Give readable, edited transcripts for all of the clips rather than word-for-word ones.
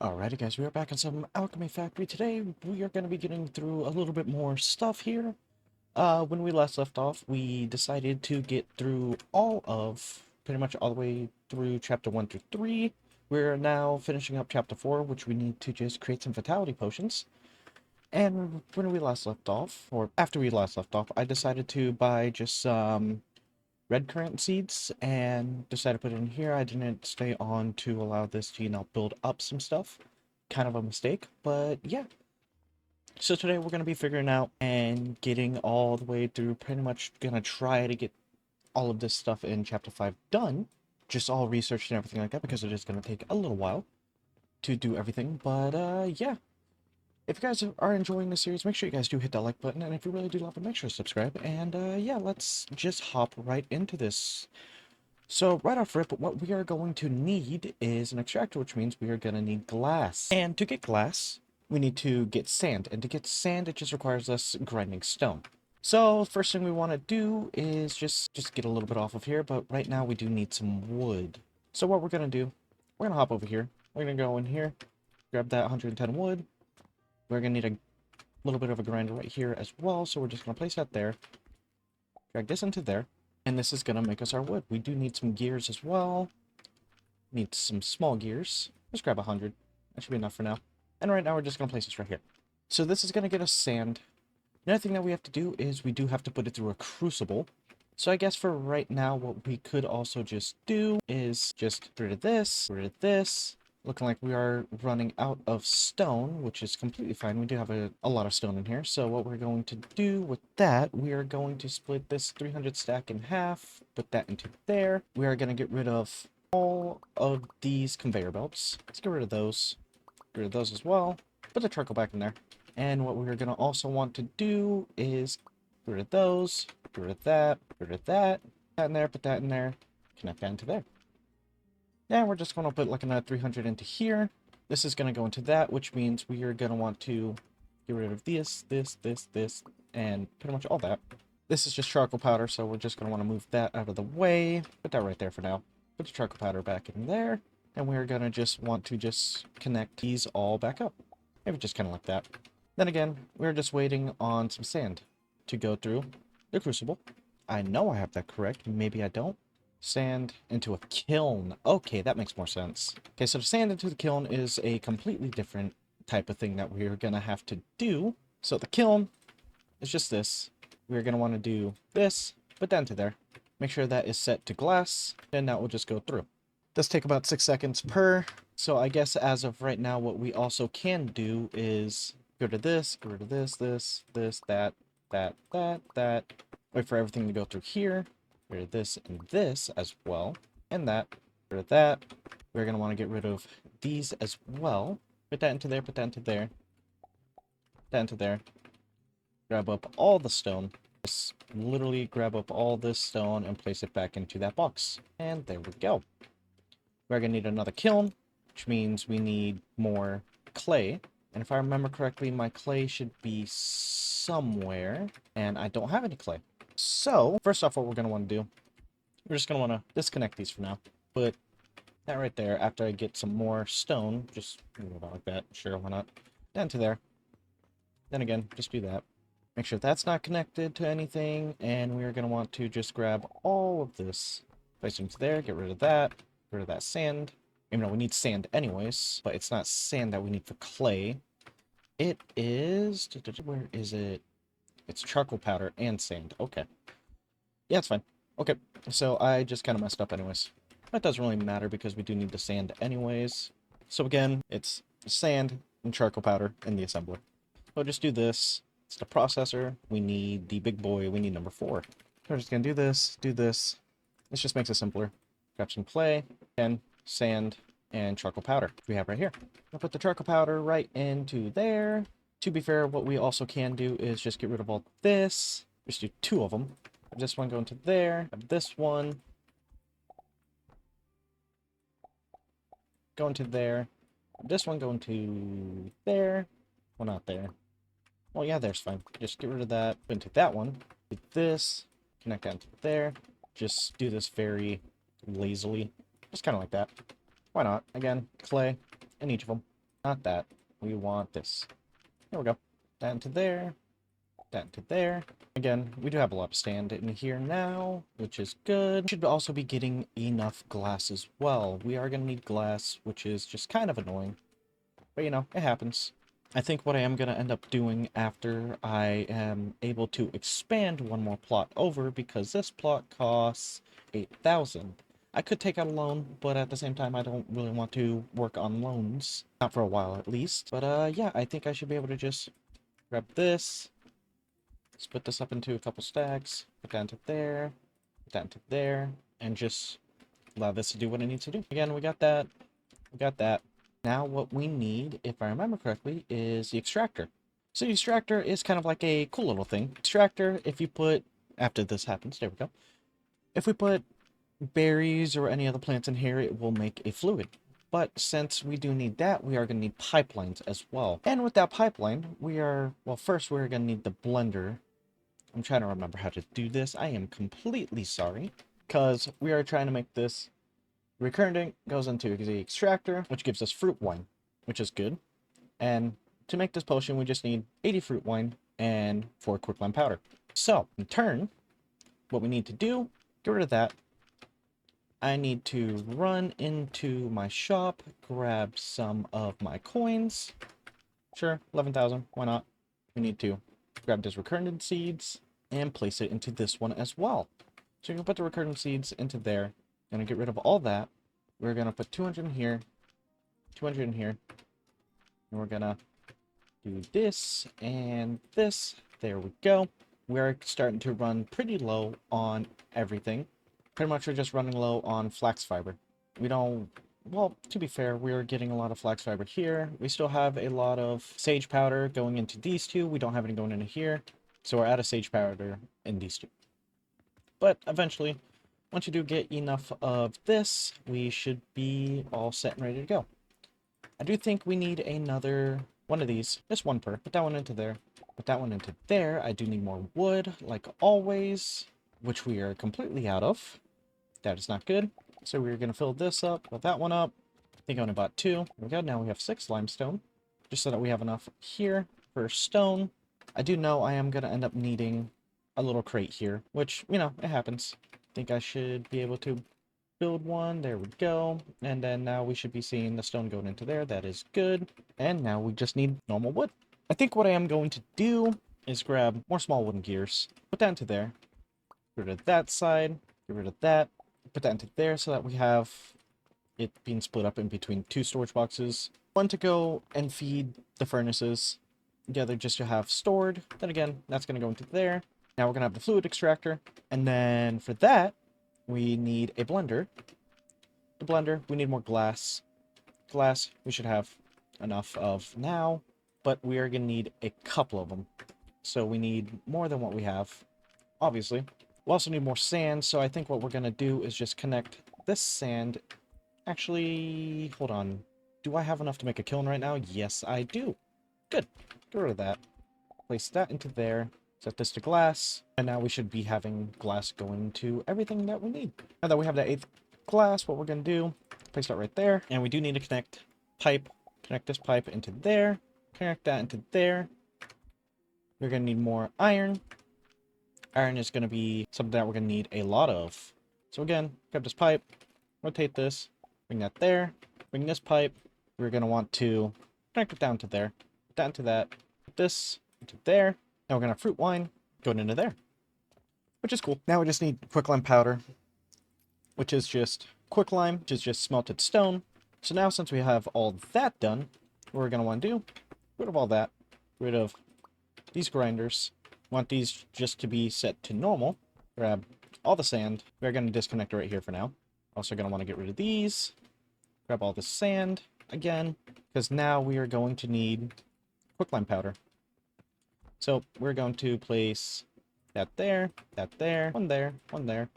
Alrighty guys, we are back in some Alchemy Factory. Today we are going to be getting through a little bit more stuff here. When we last left off, we decided to get through pretty much all the way through chapter 1 through 3. We're now finishing up chapter 4, which we need to just create some vitality potions. And when we last left off, or after we last left off, I decided to buy just some red currant seeds and decided to put it in here. I didn't stay on to allow this to, build up some stuff. Kind of a mistake, but yeah. So today we're going to be figuring out and getting all the way through, pretty much going to try to get all of this stuff in chapter 5 done. Just all researched and everything like that, because it is going to take a little while to do everything. But yeah. If you guys are enjoying the series, make sure you guys do hit that like button, and if you really do love it, make sure to subscribe. And yeah, let's just hop right into this. So right off rip, what we are going to need is an extractor, which means we are going to need glass. And to get glass, we need to get sand. And to get sand, it just requires us grinding stone. So first thing we want to do is just get a little bit off of here, but right now we do need some wood. So what we're going to do, we're going to hop over here. We're going to go in here, grab that 110 wood. We're going to need a little bit of a grinder right here as well, so we're just going to place that there. Drag this into there. And this is going to make us our wood. We do need some gears as well. Need some small gears. Let's grab 100. That should be enough for now. And right now we're just going to place this right here. So this is going to get us sand. Another thing that we have to do is we do have to put it through a crucible. So I guess for right now what we could also just do is just get rid of this. Looking like we are running out of stone, which is completely fine. We do have a lot of stone in here. So what we're going to do with that, we are going to split this 300 stack in half, put that into there. We are going to get rid of all of these conveyor belts. Let's get rid of those. Get rid of those as well. Put the charcoal back in there. And what we're going to also want to do is get rid of those, get rid of that, get rid of that. Put that in there, put that in there, connect that into there. Now we're just going to put like another 300 into here. This is going to go into that, which means we are going to want to get rid of this, and pretty much all that. This is just charcoal powder, so we're just going to want to move that out of the way. Put that right there for now. Put the charcoal powder back in there. And we're going to just want to just connect these all back up. Maybe just kind of like that. Then again, we're just waiting on some sand to go through the crucible. I know I have that correct. Maybe I don't. Sand into a kiln. Okay, that makes more sense. Okay, so the sand into the kiln is a completely different type of thing that we're going to have to do. So the kiln is just this. We're going to want to do this, put that into there. Make sure that is set to glass, and that will just go through. Does take about 6 seconds per. So I guess as of right now, what we also can do is get rid of this, that. Wait for everything to go through here. Get rid of this and this as well. And that. Get rid of that. We're going to want to get rid of these as well. Put that into there, put that into there. Put that into there. Grab up all the stone. Just literally grab up all this stone and place it back into that box. And there we go. We're going to need another kiln, which means we need more clay. And if I remember correctly, my clay should be somewhere. And I don't have any clay. So, first off, what we're going to want to do, we're just going to want to disconnect these for now. Put that right there after I get some more stone. Just move about like that. Sure, why not? Down to there. Then again, just do that. Make sure that's not connected to anything. And we're going to want to just grab all of this. Place it into there. Get rid of that. Get rid of that sand. Even though we need sand anyways. But it's not sand that we need for clay. It is... Where is it? It's charcoal powder and sand. Okay. Yeah, it's fine. Okay, so I just kind of messed up anyways. That doesn't really matter because we do need the sand anyways. So again, it's sand and charcoal powder in the assembler. So just do this. It's the processor. We need the big boy. We need number 4. We're just going to do this, do this. This just makes it simpler. Grab some clay, and sand, and charcoal powder, which we have right here. I'll put the charcoal powder right into there. To be fair, what we also can do is just get rid of all this. Just do 2 of them. Have this one go into there. Have this one go into there. Have this one go into there. Well, not there. Well, yeah, there's fine. Just get rid of that. Put into that one. Do this. Connect that into there. Just do this very lazily. Just kind of like that. Why not? Again, clay in each of them. Not that. We want this. There we go. That into there. That into there. Again, we do have a lot of stand in here now, which is good. Should also be getting enough glass as well. We are going to need glass, which is just kind of annoying. But you know, it happens. I think what I am going to end up doing after I am able to expand one more plot over, because this plot costs 8,000. I could take out a loan, but at the same time, I don't really want to work on loans. Not for a while, at least. But yeah, I think I should be able to just grab this, split this up into a couple stacks, put that into there, put that into there, and just allow this to do what it needs to do. Again, we got that. We got that. Now what we need, if I remember correctly, is the extractor. So the extractor is kind of like a cool little thing. Extractor, if you put, after this happens, there we go. If we put berries or any other plants in here, it will make a fluid. But since we do need that, we are going to need pipelines as well. And with that pipeline, well, first we're going to need the blender. I'm trying to remember how to do this. I am completely sorry, because we are trying to make this. Recurrent goes into the extractor, which gives us fruit wine, which is good. And to make this potion, we just need 80 fruit wine and 4 quicklime powder. So, in turn, what we need to do, get rid of that. I need to run into my shop, grab some of my coins. Sure, 11,000, why not? We need to grab those recurrent seeds and place it into this one as well. So you can put the recurrent seeds into there. Gonna get rid of all that. We're gonna put 200 in here, 200 in here, and we're gonna do this and this. There we go. We're starting to run pretty low on everything. Pretty much we're just running low on flax fiber. We don't, well, to be fair, we're getting a lot of flax fiber here. We still have a lot of sage powder going into these two. We don't have any going into here. So we're out of sage powder in these two. But eventually, once you do get enough of this, we should be all set and ready to go. I do think we need another one of these. Just one per. Put that one into there. Put that one into there. I do need more wood, like always, which we are completely out of. That is not good. So we're going to fill this up, fill that one up. I think I only bought 2. There we go. Now we have 6 limestone, just so that we have enough here for stone. I do know I am going to end up needing a little crate here, which, you know, it happens. I think I should be able to build one. There we go. And then now we should be seeing the stone going into there. That is good. And now we just need normal wood. I think what I am going to do is grab more small wooden gears, put that into there, get rid of that side, get rid of that, put that into there so that we have it being split up in between 2 storage boxes. One to go and feed the furnaces, the other just to have stored. Then again, that's going to go into there. Now we're going to have the fluid extractor. And then for that, we need a blender. The blender, we need more glass. Glass, we should have enough of now, but we are going to need a couple of them. So we need more than what we have, obviously. We also need more sand, so I think what we're going to do is just connect this sand. Actually, hold on. Do I have enough to make a kiln right now? Yes, I do. Good. Get rid of that. Place that into there. Set this to glass. And now we should be having glass going to everything that we need. Now that we have that 8th glass, what we're going to do, place that right there. And we do need to connect pipe. Connect this pipe into there. Connect that into there. We're going to need more iron. Iron is going to be something that we're going to need a lot of. So again, grab this pipe, rotate this, bring that there, bring this pipe. We're going to want to connect it down to there, put that into that, put this into there. Now we're going to have fruit wine going into there, which is cool. Now we just need quicklime powder, which is just quicklime, which is just smelted stone. So now since we have all that done, what we're going to want to do, get rid of all that, get rid of these grinders. Want these just to be set to normal. Grab all the sand. We're going to disconnect it right here for now. Also going to want to get rid of these. Grab all the sand again, because now we are going to need quicklime powder. So we're going to place that there, one there, one there,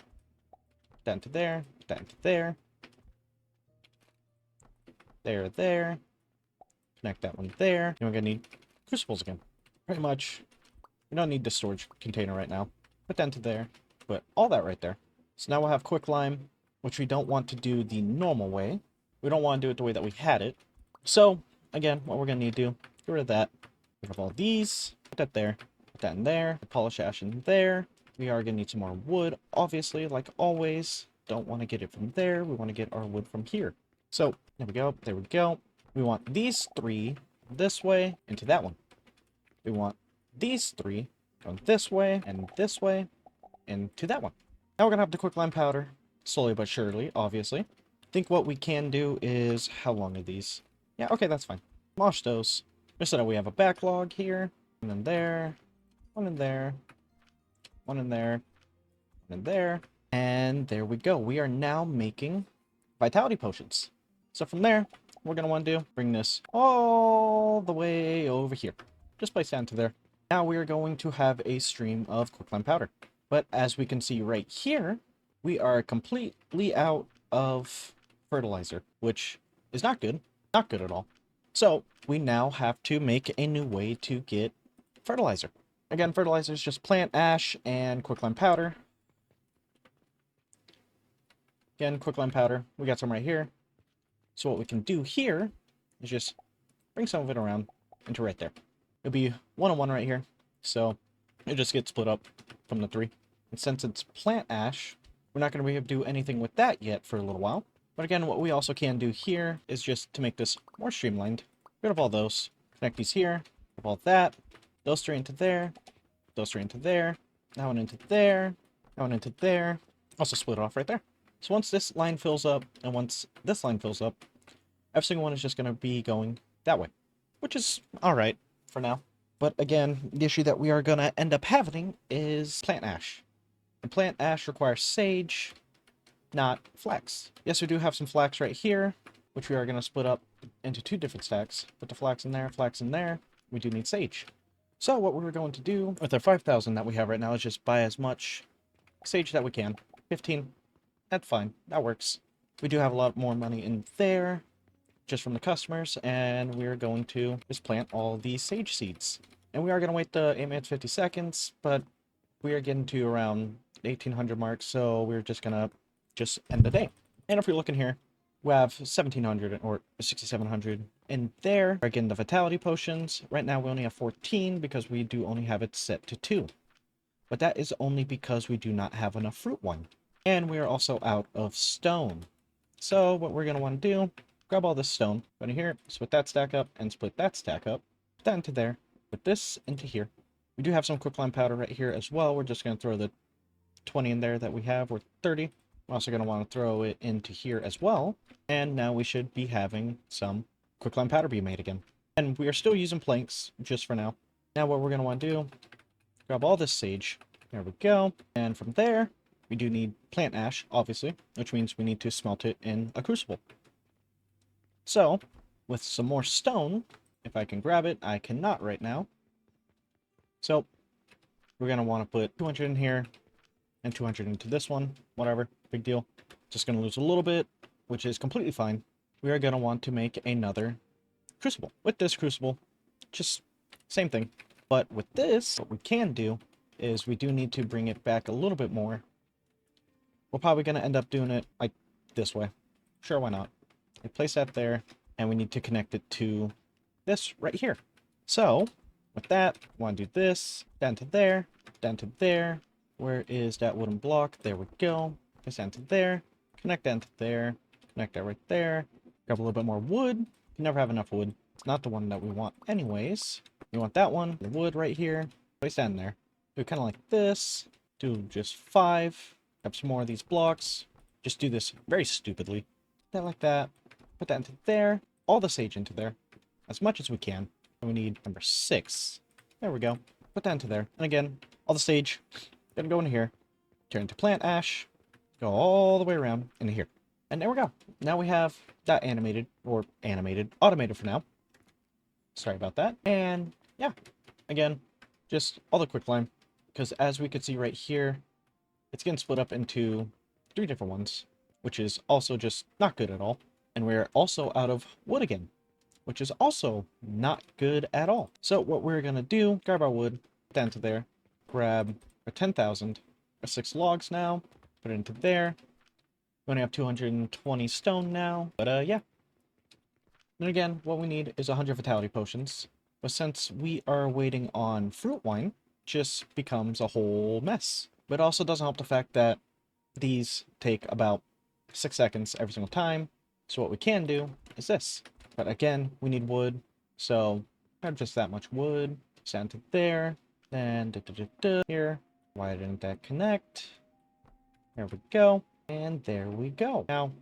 that into there, that into there, there, connect that one there, and we're going to need crucibles again. Pretty much, we don't need the storage container right now. Put that into there, put all that right there. So now we'll have quicklime, which we don't want to do the normal way. We don't want to do it the way that we had it. So again, what we're going to need to do, get rid of that. Get rid of all these. Put that there. Put that in there. Polish ash in there. We are going to need some more wood, obviously, like always. Don't want to get it from there. We want to get our wood from here. So, there we go. There we go. We want these three this way into that one. We want these three going this way and into that one. Now we're going to have the quicklime powder, slowly but surely, obviously. I think what we can do is, how long are these? Yeah, okay, that's fine. Mosh those. Just so that we have a backlog here. One in there. One in there. One in there. One in there. And there we go. We are now making vitality potions. So from there, we're going to want to do, bring this all the way over here. Just place down to there. Now we are going to have a stream of quicklime powder. But as we can see right here, we are completely out of fertilizer, which is not good. Not good at all. So we now have to make a new way to get fertilizer. Again, fertilizer is just plant ash and quicklime powder. Again, quicklime powder. We got some right here. So what we can do here is just bring some of it around into right there. It'll be 1-on-1 right here. So it just gets split up from the 3. And since it's plant ash, we're not going to be able to do anything with that yet for a little while. But again, what we also can do here is just to make this more streamlined. Get rid of all those. Connect these here. Of all that. Those 3 into there. Those 3 into there. That one into there. That one into there. Also split it off right there. So once this line fills up, and once this line fills up, every single one is just going to be going that way. Which is alright for now. But again, the issue that we are going to end up having is plant ash. And plant ash requires sage, not flax. Yes, we do have some flax right here, which we are going to split up into 2 different stacks. Put the flax in there, flax in there. We do need sage. So what we're going to do with our 5,000 that we have right now is just buy as much sage that we can. 15. That's fine. That works. We do have a lot more money in there, just from the customers, and we're going to just plant all these sage seeds. And we are going to wait the 8 minutes 50 seconds, but we are getting to around 1800 mark, so we're just going to just end the day. And if we look in here, we have 1700 or 6700 in there. Again, the vitality potions. Right now we only have 14 because we do only have it set to 2. But that is only because we do not have enough fruit one. And we are also out of stone. So what we're going to want to do, grab all this stone, go to here, split that stack up, and split that stack up. Put that into there. Put this into here. We do have some quicklime powder right here as well. We're just going to throw the 20 in there that we have, or 30. We're also going to want to throw it into here as well. And now we should be having some quicklime powder be made again. And we are still using planks, just for now. Now what we're going to want to do, grab all this sage. There we go. And from there, we do need plant ash, obviously, which means we need to smelt it in a crucible. So, with some more stone, if I can grab it, I cannot right now. So, we're going to want to put 200 in here, and 200 into this one, whatever, big deal. Just going to lose a little bit, which is completely fine. We are going to want to make another crucible. With this crucible, just same thing. But with this, what we can do is we do need to bring it back a little bit more. We're probably going to end up doing it like this way. Sure, why not? We place that there, and we need to connect it to this right here. So, with that, I want to do this, down to there, down to there. Where is that wooden block? There we go. Place down to there, connect down to there, connect that right there. Grab a little bit more wood. You never have enough wood. It's not the one that we want anyways. We want that one, the wood right here. Place that in there. Do kind of like this. Do just 5. Grab some more of these blocks. Just do this very stupidly. That like that. Put that into there. All the sage into there. As much as we can. And we need number 6. There we go. Put that into there. And again, all the sage. Gonna go in here. Turn into plant ash. Go all the way around into here. And there we go. Now we have that animated. Or animated. Automated for now. Sorry about that. And yeah. Again, just all the quicklime. Because as we could see right here, it's getting split up into 3 different ones, which is also just not good at all. And we're also out of wood again, which is also not good at all. So what we're going to do, grab our wood, down to there, grab our 10,000, our 6 logs now, put it into there. We only have 220 stone now, but yeah. And again, what we need is 100 vitality potions. But since we are waiting on fruit wine, just becomes a whole mess. But it also doesn't help the fact that these take about 6 seconds every single time. So what we can do is this. But again, we need wood. So grab just that much wood. Send it there. Then here. Why didn't that connect? There we go. And there we go. Now,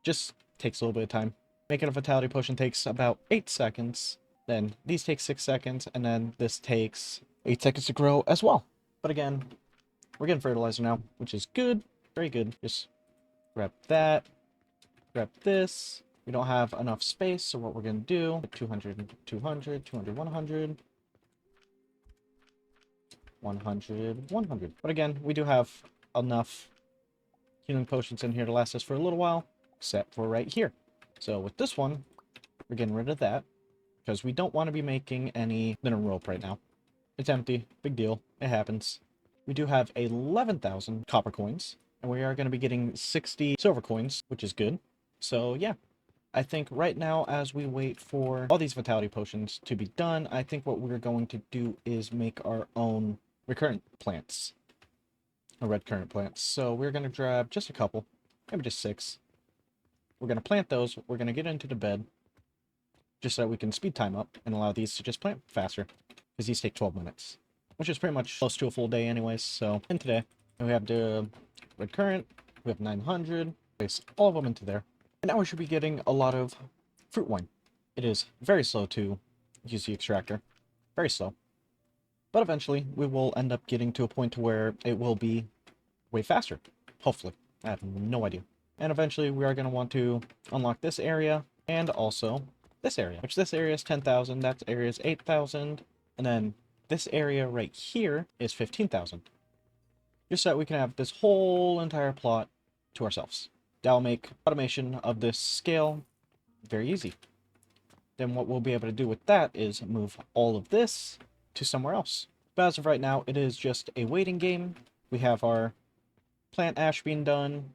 just takes a little bit of time. Making a vitality potion takes about 8 seconds. Then these take 6 seconds. And then this takes 8 seconds to grow as well. But again, we're getting fertilizer now, which is good. Very good. Just grab that. Grab this. We don't have enough space, so what we're going to do, 200, 200, 200, 100, 100, 100. But again, we do have enough healing potions in here to last us for a little while, except for right here. So with this one, we're getting rid of that, because we don't want to be making any mineral rope right now. It's empty. Big deal. It happens. We do have 11,000 copper coins, and we are going to be getting 60 silver coins, which is good. So yeah, I think right now, as we wait for all these vitality potions to be done, I think what we're going to do is make our own recurrent plants. Or red currant plants. So we're going to grab just a couple, maybe just 6. We're going to plant those. We're going to get into the bed, just so that we can speed time up and allow these to just plant faster. Because these take 12 minutes, which is pretty much close to a full day anyways. So, and today, we have the red currant, we have 900, place all of them into there. And now we should be getting a lot of fruit wine. It is very slow to use the extractor. Very slow. But eventually, we will end up getting to a point to where it will be way faster. Hopefully. I have no idea. And eventually, we are going to want to unlock this area and also this area. Which this area is 10,000, that area is 8,000, and then this area right here is 15,000. Just so that we can have this whole entire plot to ourselves. That will make automation of this scale very easy. Then what we'll be able to do with that is move all of this to somewhere else. But as of right now, it is just a waiting game. We have our plant ash being done.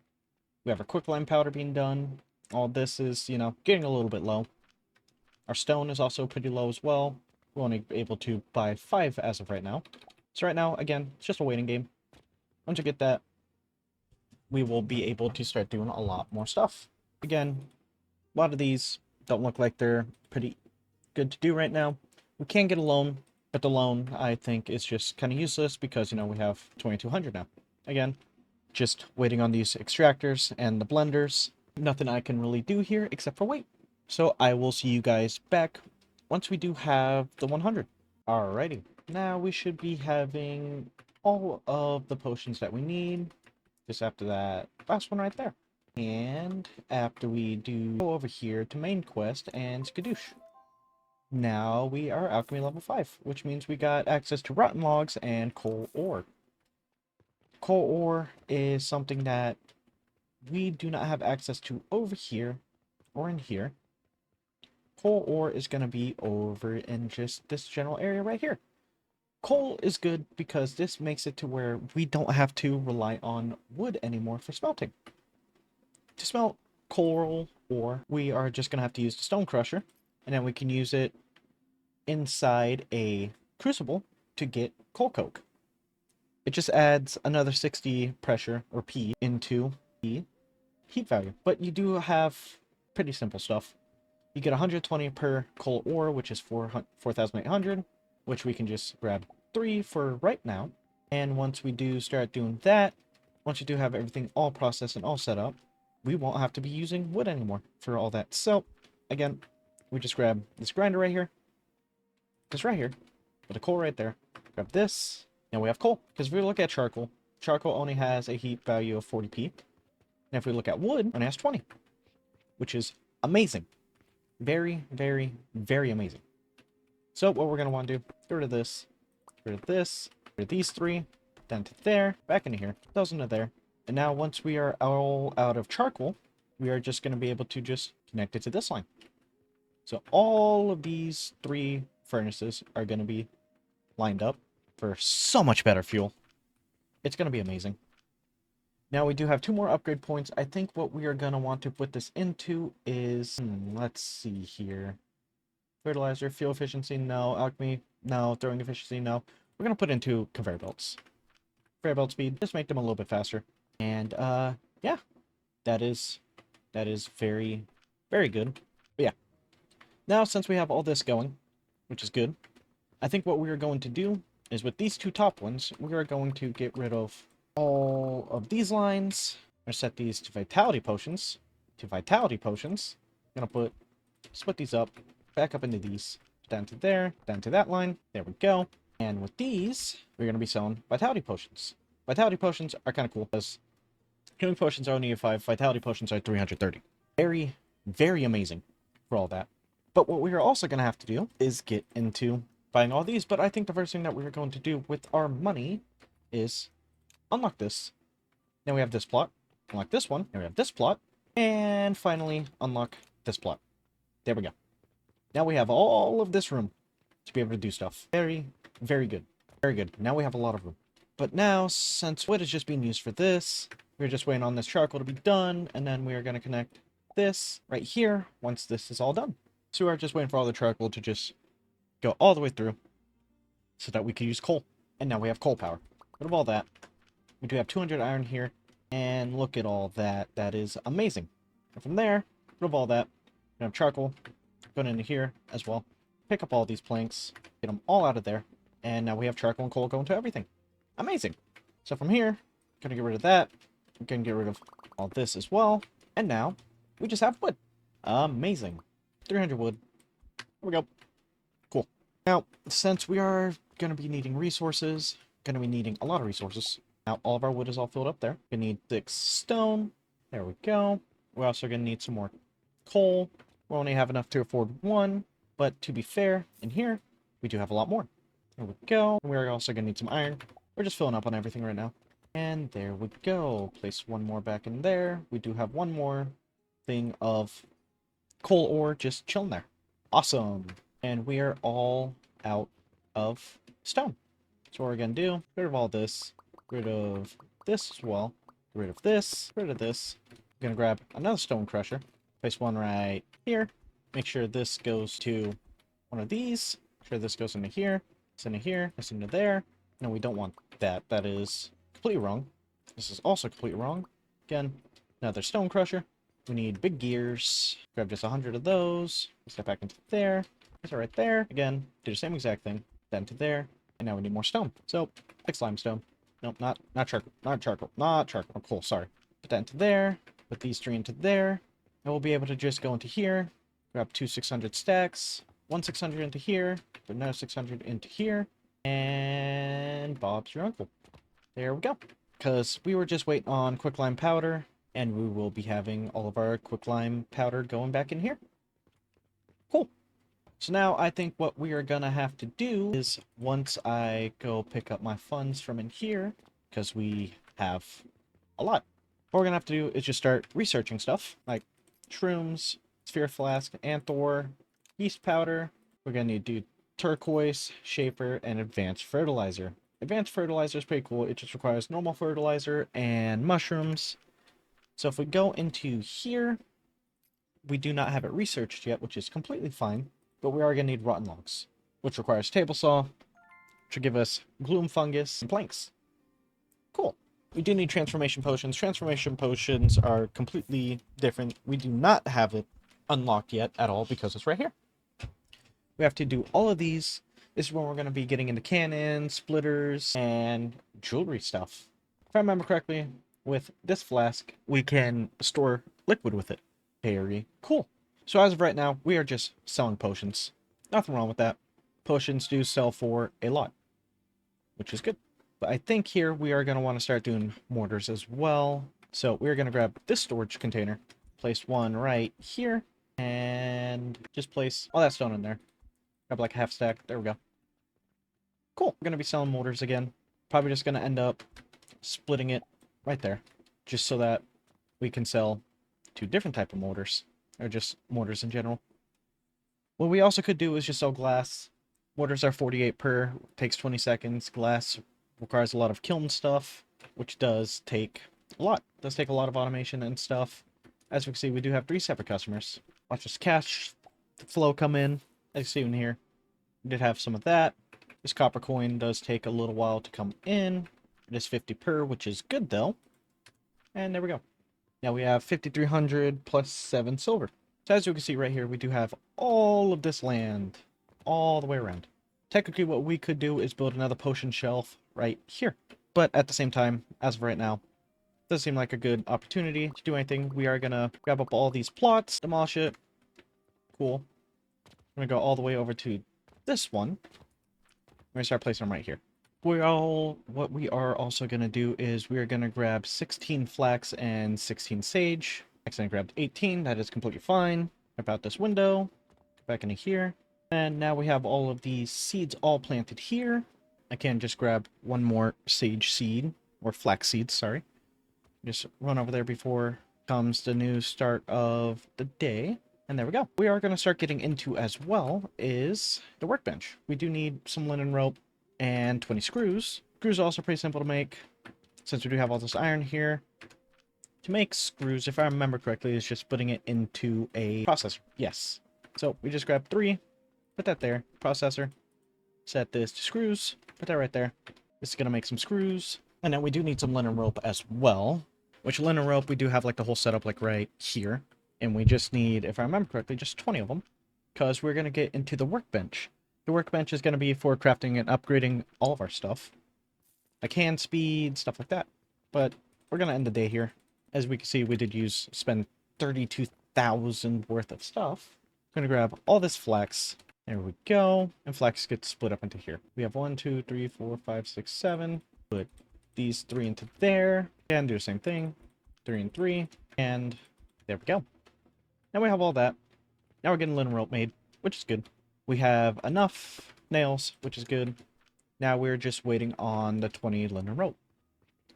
We have our quicklime powder being done. All this is, getting a little bit low. Our stone is also pretty low as well. We're only able to buy 5 as of right now. So right now, again, it's just a waiting game. Once we get that, we will be able to start doing a lot more stuff. Again, a lot of these don't look like they're pretty good to do right now. We can get a loan, but the loan, I think, is just kind of useless because, we have 2,200 now. Again, just waiting on these extractors and the blenders. Nothing I can really do here except for wait. So I will see you guys back once we do have the 100. Alrighty, now we should be having all of the potions that we need. Just after that last one right there. And after we do go over here to main quest and skadoosh. Now we are alchemy level 5, which means we got access to rotten logs and coal ore. Coal ore is something that we do not have access to over here or in here. Coal ore is going to be over in just this general area right here. Coal is good because this makes it to where we don't have to rely on wood anymore for smelting. To smelt coal ore, we are just going to have to use the stone crusher, and then we can use it inside a crucible to get coal coke. It just adds another 60 pressure, or P, into the heat value. But you do have pretty simple stuff. You get 120 per coal ore, which is 4,800, which we can just grab 3 for right now. And once we do start doing that, once you do have everything all processed and all set up, we won't have to be using wood anymore for all that. So, again, we just grab this grinder right here, this right here, with the coal right there, grab this, and we have coal. Because if we look at charcoal, charcoal only has a heat value of 40p. And if we look at wood, it only has 20, which is amazing. Very, very, very amazing. So what we're going to want to do, get rid of this, get rid of this, get rid of these 3, down to there, back into here, those into there. And now once we are all out of charcoal, we are just going to be able to just connect it to this line. So all of these 3 furnaces are going to be lined up for so much better fuel. It's going to be amazing. Now we do have 2 more upgrade points. I think what we are going to want to put this into is, let's see here. Fertilizer, fuel efficiency, no. Alchemy, no. Throwing efficiency, no. We're going to put into conveyor belts. Conveyor belt speed, just make them a little bit faster. And, yeah, that is very, very good. But yeah, now since we have all this going, which is good, I think what we are going to do is with these 2 top ones, we are going to get rid of all of these lines. I'm going to set these to vitality potions. I'm going to split these up, back up into these, down to there, down to that line. There we go. And with these, we're going to be selling vitality potions. Vitality potions are kind of cool because healing potions are only 5, vitality potions are 330. Very, very amazing for all that. But what we are also going to have to do is get into buying all these. But I think the first thing that we're going to do with our money is unlock this. Now we have this plot. Unlock this one. Now we have this plot. And finally, unlock this plot. There we go. Now we have all of this room to be able to do stuff. Very, very good. Very good. Now we have a lot of room. But now, since wood is just being used for this, we're just waiting on this charcoal to be done, and then we are going to connect this right here once this is all done. So we're just waiting for all the charcoal to just go all the way through so that we can use coal. And now we have coal power. Rid of all that. We do have 200 iron here, and look at all that. That is amazing. And from there, rid of all that. We have charcoal going into here as well. Pick up all these planks, get them all out of there, and now we have charcoal and coal going to everything. Amazing. So from here, gonna get rid of that. I'm gonna get rid of all this as well. And now, we just have wood. Amazing. 300 wood. There we go. Cool. Now, since we are gonna be needing resources, gonna be needing a lot of resources. Now, all of our wood is all filled up there. Gonna need 6 stone. There we go. We're also gonna need some more coal. We only have enough to afford 1, but to be fair, in here, we do have a lot more. There we go. We're also gonna need some iron. We're just filling up on everything right now. And there we go. Place 1 more back in there. We do have 1 more thing of coal ore just chilling there. Awesome. And we are all out of stone. So what we're going to do, get rid of all this. Get rid of this as well. Get rid of this. Get rid of this. We're going to grab another stone crusher. Place 1 right here. Make sure this goes to one of these. Make sure this goes into here. This into here. This into there. No, we don't want that. That is completely wrong. This is also completely wrong. Again, another stone crusher. We need big gears. Grab just 100 of those. Step back into there. Place it right there. Again, do the same exact thing. Then to there. And now we need more stone. So, 6 limestone. Nope, not charcoal. Not charcoal. Not charcoal. Oh, cool, sorry. Put that into there. Put these 3 into there. And we'll be able to just go into here. Grab 2 600 stacks. 1 600 into here. Put another 600 into here. And Bob's your uncle. There we go. Because we were just waiting on quicklime powder, and we will be having all of our quicklime powder going back in here. Cool. So now I think what we are going to have to do is, once I go pick up my funds from in here, because we have a lot, what we're going to have to do is just start researching stuff, like shrooms, sphere flask, anthor, yeast powder. We're going to need to do turquoise, shaper, and advanced fertilizer. Advanced fertilizer is pretty cool. It just requires normal fertilizer and mushrooms. So if we go into here, we do not have it researched yet, which is completely fine. But we are going to need rotten logs, which requires table saw, which will give us gloom fungus and planks. Cool. We do need transformation potions. Transformation potions are completely different. We do not have it unlocked yet at all because it's right here. We have to do all of these. This is when we're going to be getting into cannons, splitters, and jewelry stuff. If I remember correctly, with this flask, we can store liquid with it. Very cool. So as of right now, we are just selling potions. Nothing wrong with that. Potions do sell for a lot, which is good. But I think here we are going to want to start doing mortars as well. So we're going to grab this storage container, place 1 right here, and just place all that stone in there. Grab like a half stack. There we go. Cool. We're going to be selling mortars again. Probably just going to end up splitting it right there, just so that we can sell 2 different type of mortars, or just mortars in general. What we also could do is just sell glass. Mortars are 48 per, takes 20 seconds. Glass requires a lot of kiln stuff, which does take a lot. It does take a lot of automation and stuff. As we can see, we do have 3 separate customers. Watch this cash flow come in. As you see in here, we did have some of that. This copper coin does take a little while to come in. It is 50 per, which is good though. And there we go. Now we have 5,300 plus 7 silver. So as you can see right here, we do have all of this land all the way around. Technically, what we could do is build another potion shelf right here. But at the same time, as of right now, doesn't seem like a good opportunity to do anything. We are going to grab up all these plots, demolish it. Cool. I'm going to go all the way over to this one. I'm going to start placing them right here. What we are also going to do is we are going to grab 16 flax and 16 sage. Next, I grabbed 18. That is completely fine. About this window. Go back into here. And now we have all of these seeds all planted here. I can just grab one more sage seed, or flax seeds, sorry. Just run over there before comes the new start of the day. And there we go. We are going to start getting into as well is the workbench. We do need some linen rope and 20 screws. Screws are also pretty simple to make, since we do have all this iron here. To make screws, if I remember correctly, is just putting it into a processor. Yes. So we just grab 3, put that there, processor, set this to screws, put that right there. This is going to make some screws. And then we do need some linen rope as well, which linen rope we do have like the whole setup like right here. And we just need, if I remember correctly, just 20 of them, because we're going to get into the workbench. The workbench is going to be for crafting and upgrading all of our stuff. Like hand speed, stuff like that. But we're going to end the day here. As we can see, we did spend 32,000 worth of stuff. I'm going to grab all this flax. There we go. And flax gets split up into here. We have 1, 2, 3, 4, 5, 6, 7. Put these 3 into there. And do the same thing. 3 and 3. And there we go. Now we have all that. Now we're getting linen rope made, which is good. We have enough nails, which is good. Now we're just waiting on the 20 linen rope.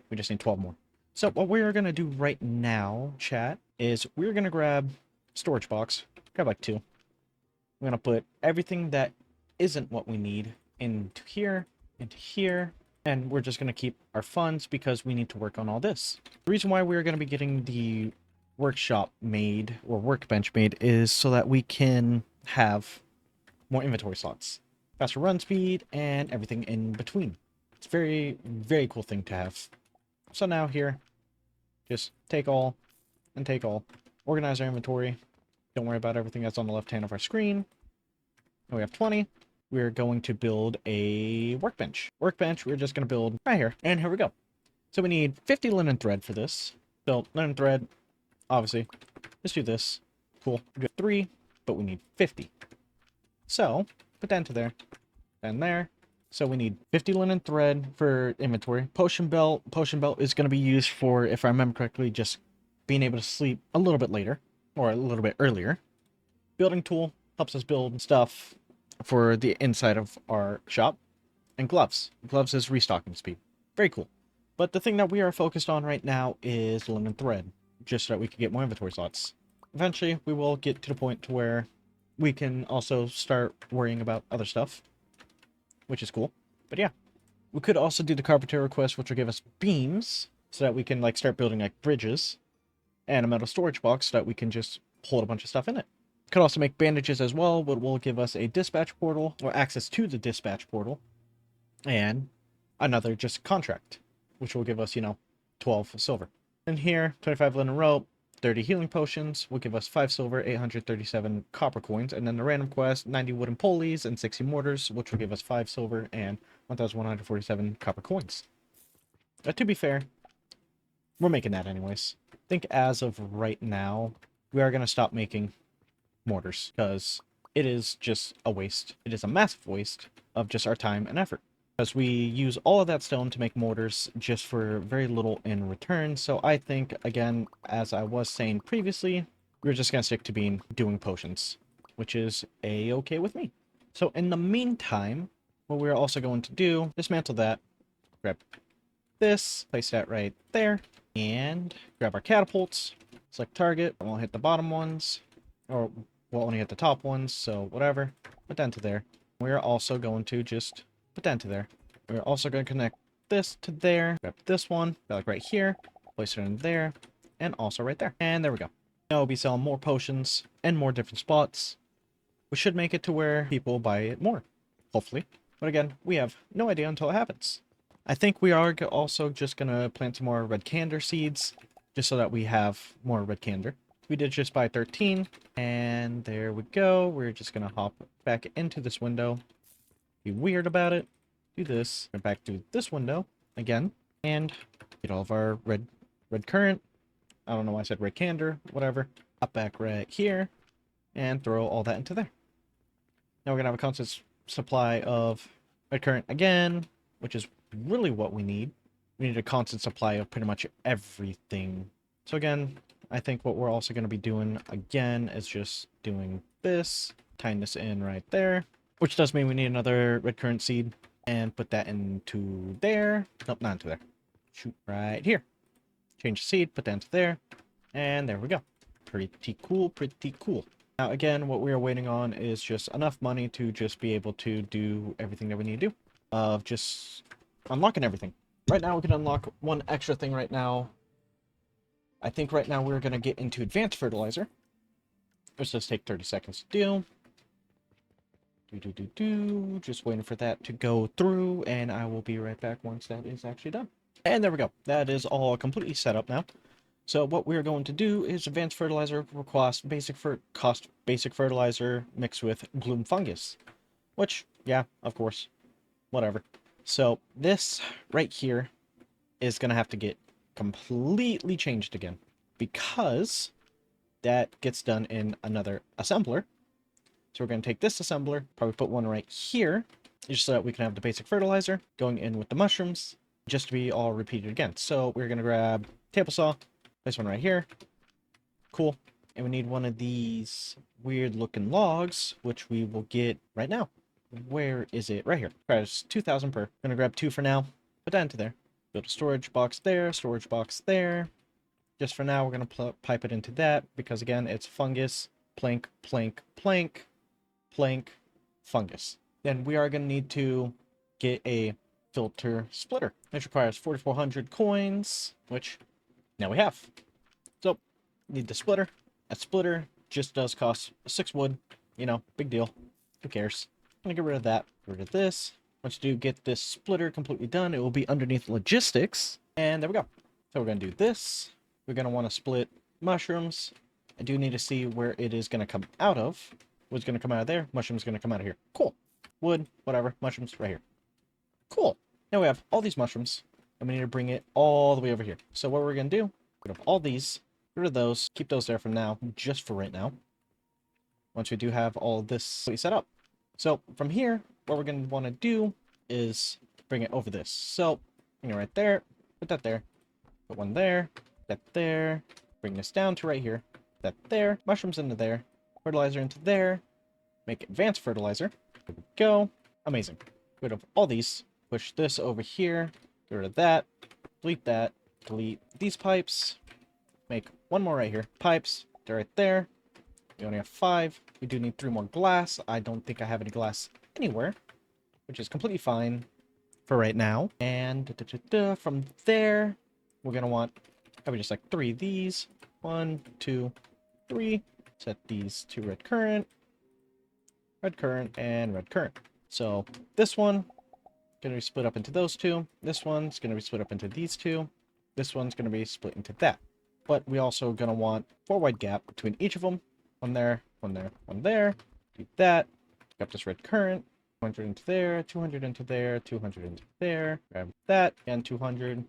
We just need 12 more. So what we're going to do right now, chat, is we're going to grab storage box. Grab like 2. We're going to put everything that isn't what we need into here, and we're just going to keep our funds because we need to work on all this. The reason why we're going to be getting the workshop made, or workbench made, is so that we can have more inventory slots, faster run speed, and everything in between. It's very, very cool thing to have. So now here, just take all and take all. Organize our inventory. Don't worry about everything that's on the left hand of our screen. And we have 20. We're going to build a workbench. Workbench, we're just going to build right here. And here we go. So we need 50 linen thread for this. So linen thread, obviously. Let's do this. Cool. We have 3, but we need 50. So, put that into there. And there. So we need 50 linen thread for inventory. Potion belt. Potion belt is going to be used for, if I remember correctly, just being able to sleep a little bit later. Or a little bit earlier. Building tool helps us build stuff for the inside of our shop. And gloves. Gloves is restocking speed. Very cool. But the thing that we are focused on right now is linen thread. Just so that we can get more inventory slots. Eventually, we will get to the point to where we can also start worrying about other stuff, which is cool. But yeah, we could also do the carpenter request, which will give us beams so that we can like start building like bridges, and a metal storage box so that we can just hold a bunch of stuff in it. Could also make bandages as well, but will give us a dispatch portal, or access to the dispatch portal, and another just contract, which will give us, 12 silver. And here, 25 linen rope, 30 healing potions will give us 5 silver, 837 copper coins, and then the random quest, 90 wooden pulleys and 60 mortars, which will give us 5 silver and 1,147 copper coins. But to be fair, we're making that anyways. I think as of right now, we are going to stop making mortars, because it is just a waste. It is a massive waste of just our time and effort. Because we use all of that stone to make mortars just for very little in return. So I think, again, as I was saying previously, we're just going to stick to doing potions, which is a-okay with me. So in the meantime, what we're also going to do, dismantle that, grab this, place that right there, and grab our catapults, select target. I won't hit the bottom ones, or we'll only hit the top ones, so whatever. Put that into there. We're also going to just put that into there. We're also going to connect this to there. Grab this one, like right here. Place it in there, and also right there. And there we go. Now we'll be selling more potions and more different spots, which should make it to where people buy it more, hopefully. But again, we have no idea until it happens. I think we are also just going to plant some more red candor seeds, just so that we have more red candor. We did just buy 13, and there we go. We're just going to hop back into this window, be weird about it, do this, and back to this window again, and get all of our red current. I don't know why I said red candor, whatever. Up back right here, and throw all that into there. Now we're going to have a constant supply of red current again, which is really what we need. We need a constant supply of pretty much everything. So again, I think what we're also going to be doing again is just doing this, tying this in right there, which does mean we need another red current seed, and put that into there. Nope, not into there. Shoot, right here. Change the seed, put that into there, and there we go. Pretty cool, pretty cool. Now again, what we are waiting on is just enough money to just be able to do everything that we need to do. Of just unlocking everything. Right now we can unlock one extra thing right now. I think right now we're going to get into advanced fertilizer. Let's just take 30 seconds to do. Just waiting for that to go through, and I will be right back once that is actually done. And there we go. That is all completely set up now. So what we're going to do is advanced fertilizer will cost basic fertilizer mixed with gloom fungus. Which, yeah, of course. Whatever. So this right here is going to have to get completely changed again, because that gets done in another assembler. So we're going to take this assembler, probably put one right here, just so that we can have the basic fertilizer going in with the mushrooms, just to be all repeated again. So we're going to grab table saw, place one right here. Cool. And we need one of these weird looking logs, which we will get right now. Where is it? Right here. Price 2,000 per. I'm going to grab 2 for now. Put that into there. Build a storage box there, storage box there. Just for now, we're going to pipe it into that, because again, it's fungus, plank, plank, plank, plank, fungus. Then we are going to need to get a filter splitter, which requires 4,400 coins, which now we have. So, need the splitter. That splitter just does cost 6 wood. You know, big deal. Who cares? I'm going to get rid of that. Get rid of this. Once you do get this splitter completely done, it will be underneath logistics. And there we go. So we're going to do this. We're going to want to split mushrooms. I do need to see where it is going to come out of. Wood's going to come out of there. Mushrooms going to come out of here. Cool. Wood, whatever. Mushrooms right here. Cool. Now we have all these mushrooms, and we need to bring it all the way over here. So what we're going to do, get rid of all these, get rid of those, keep those there for now, just for right now. Once we do have all this set up. So from here, what we're going to want to do is bring it over this. So bring it right there, put that there, put one there, that there, bring this down to right here, that there, mushrooms into there, fertilizer into there, make advanced fertilizer. There we go. Amazing. Get rid of all these, push this over here, get rid of that, delete these pipes, make one more right here. Pipes, they're right there. We only have 5. We do need 3 more glass. I don't think I have any glass anywhere, which is completely fine for right now. And from there, we're going to want probably just like 3 of these. 1, 2, 3. Set these to red current, and red current. So this one going to be split up into those 2. This one's going to be split up into these 2. This one's going to be split into that. But we also going to want 4 wide gap between each of them. One there, one there, one there. Do that. Pick up this red current. 200 into there, 200 into there, 200 into there. Grab that, and 200,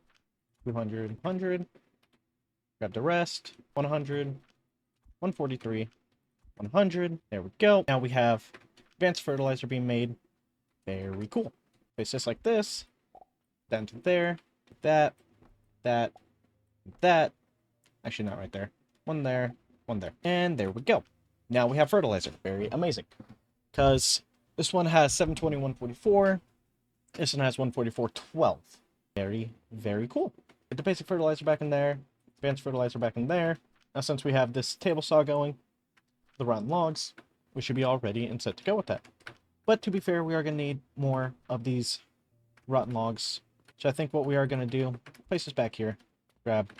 200, 100. Grab the rest. 100, 143, 100. There we go. Now we have advanced fertilizer being made. Very cool. Place this like this. Down to there. That. That. That. Actually, not right there. One there. One there. And there we go. Now we have fertilizer. Very amazing. Because this one has 720, 144. This one has 144, 12. Very, very cool. Get the basic fertilizer back in there. Advanced fertilizer back in there. Now since we have this table saw going, the rotten logs, we should be all ready and set to go with that. But to be fair, we are going to need more of these rotten logs. So I think what we are going to do, place this back here. Grab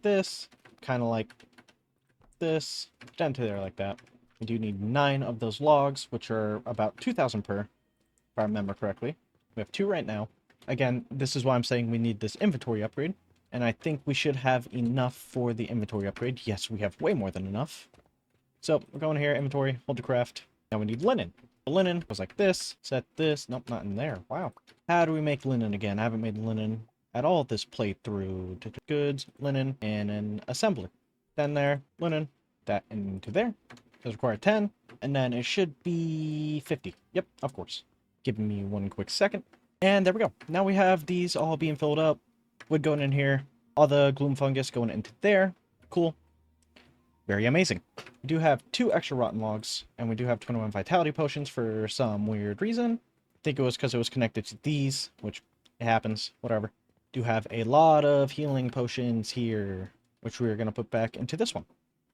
this, kind of like this, down to there like that. We do need 9 of those logs, which are about 2,000 per, if I remember correctly. We have 2 right now. Again, this is why I'm saying we need this inventory upgrade. And I think we should have enough for the inventory upgrade. Yes, we have way more than enough. So we're going here, inventory, hold to craft. Now we need linen. The linen goes like this, set this. Nope, not in there. Wow. How do we make linen again? I haven't made linen at all this playthrough. Goods, linen, and an assembler. Then there, linen, that into there. Does require 10, and then it should be 50. Yep, of course. Give me one quick second. And there we go. Now we have these all being filled up. Wood going in here. All the gloom fungus going into there. Cool. Very amazing. We do have 2 extra rotten logs, and we do have 21 vitality potions for some weird reason. I think it was because it was connected to these, which it happens, whatever. Do have a lot of healing potions here, which we are going to put back into this one.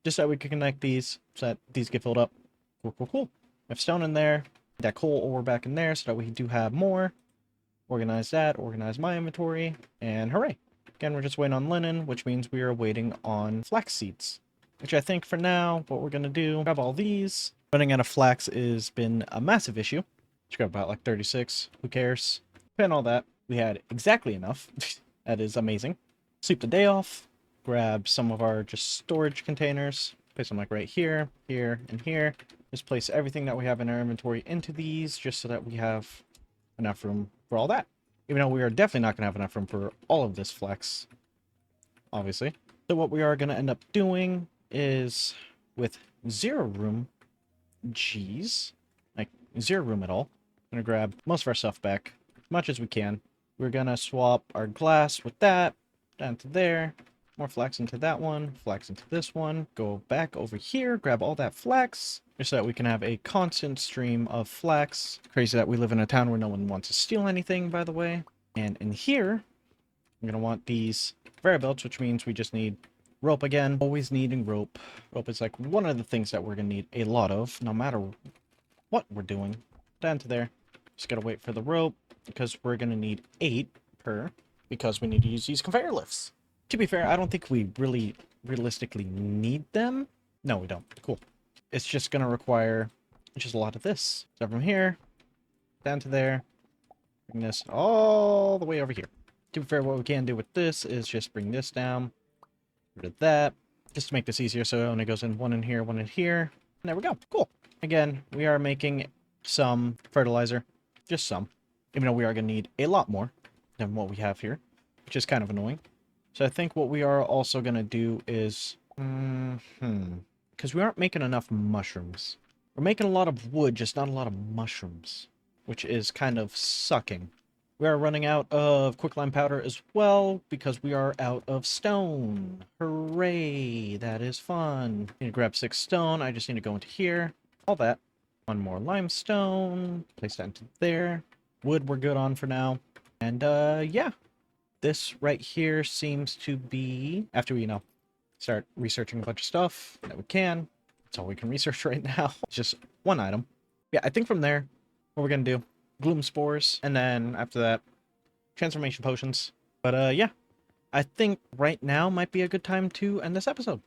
Just so we can connect these, so that these get filled up. Cool, cool, cool. We have stone in there, that coal ore back in there, so that we do have more. Organize that, organize my inventory, and hooray. Again, we're just waiting on linen, which means we are waiting on flax seeds. Which I think for now, what we're going to do, grab all these. Running out of flax has been a massive issue. Just grab about like 36, who cares? And all that, we had exactly enough. That is amazing. Sleep the day off, grab some of our just storage containers, place them like right here, here, and here. Just place everything that we have in our inventory into these, just so that we have enough room for all that. Even though we are definitely not going to have enough room for all of this flex, obviously. So what we are going to end up doing is, with 0 room, geez, like 0 room at all, I'm going to grab most of our stuff back, as much as we can. We're going to swap our glass with that, down to there, more flax into that one, flax into this one, go back over here, grab all that flax, just so that we can have a constant stream of flax. Crazy that we live in a town where no one wants to steal anything, by the way. And in here, I'm going to want these variables, which means we just need rope again. Always needing rope. Rope is like one of the things that we're going to need a lot of, no matter what we're doing. Down to there. Just got to wait for the rope, because we're going to need 8 per, because we need to use these conveyor lifts. To be fair, I don't think we really realistically need them. No, we don't. Cool. It's just going to require just a lot of this. So from here, down to there, bring this all the way over here. To be fair, what we can do with this is just bring this down, rid of that, just to make this easier. So it only goes in one in here, one in here. And there we go. Cool. Again, we are making some fertilizer. Just some. Even though we are going to need a lot more than what we have here, which is kind of annoying. So I think what we are also going to do is... because we aren't making enough mushrooms. We're making a lot of wood, just not a lot of mushrooms, which is kind of sucking. We are running out of quicklime powder as well, because we are out of stone. Hooray! That is fun. Need to grab 6 stone. I just need to go into here. All that. 1 more limestone. Place that into there. Wood we're good on for now. And, yeah. This right here seems to be, after we, start researching a bunch of stuff that we can. That's all we can research right now. It's just one item. Yeah, I think from there, what we're going to do, gloom spores, and then after that, transformation potions. But, yeah, I think right now might be a good time to end this episode.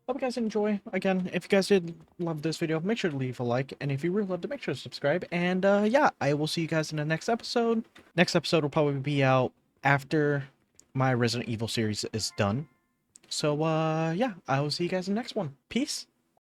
Hope you guys enjoy. Again, if you guys did love this video, make sure to leave a like, and if you really loved it, make sure to subscribe. And, yeah, I will see you guys in the next episode. Next episode will probably be out after my Resident Evil series is done. So, yeah, I will see you guys in the next one. Peace.